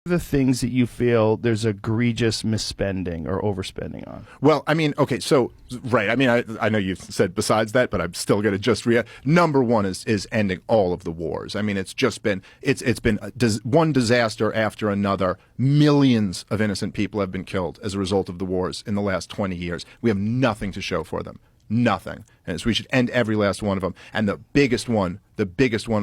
The things that you feel there's egregious misspending or overspending on? Well, I mean, okay, so, right, I mean, I know you've said besides that, but I'm still going to just number one is ending all of the wars. I mean, it's just been, it's been one disaster after another. Millions of innocent people have been killed as a result of the wars in the last 20 years. We have nothing to show for them. Nothing. And so we should end every last one of them. And the biggest one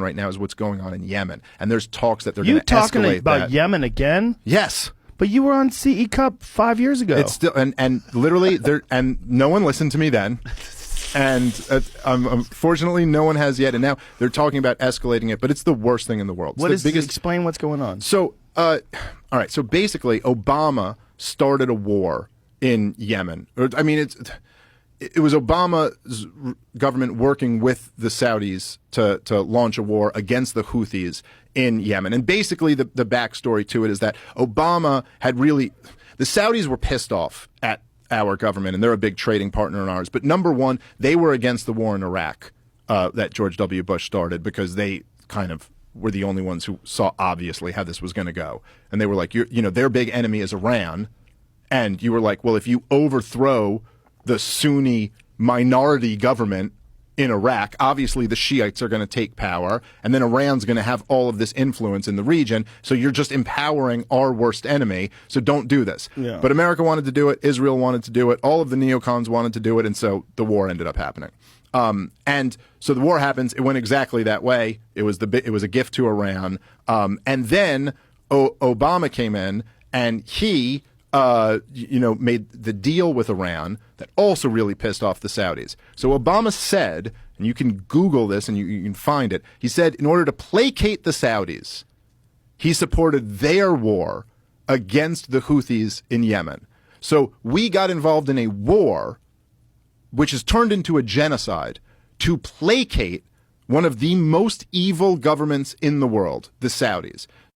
right now is what's going on in Yemen. And there's talks that they're going to escalate that. You talking about Yemen again? Yes. But you were on CE Cup 5 years ago. It's still, and literally, there, and no one listened to me then. And unfortunately, no one has yet. And now they're talking about escalating it, but it's the worst thing in the world. Explain what's going on. So, all right. So basically, Obama started a war in Yemen. I mean, it was Obama's government working with the Saudis to launch a war against the Houthis in Yemen. And basically the backstory to it is that Obama had really, the Saudis were pissed off at our government, and they're a big trading partner in ours. But number one, they were against the war in Iraq that George W. Bush started, because they kind of were the only ones who saw obviously how this was going to go. And they were like, their big enemy is Iran. And you were like, well, if you overthrow the Sunni minority government in Iraq, obviously the Shiites are going to take power, and then Iran's going to have all of this influence in the region, so you're just empowering our worst enemy, so don't do this. Yeah. But America wanted to do it, Israel wanted to do it, all of the neocons wanted to do it, and so the war ended up happening. And so the war happens, it went exactly that way. It was a gift to Iran. And then Obama came in, and he made the deal with Iran that also really pissed off the Saudis. So Obama said, and you can Google this and you can find it, he said in order to placate the Saudis, he supported their war against the Houthis in Yemen. So we got involved in a war which has turned into a genocide to placate one of the most evil governments in the world, the Saudis.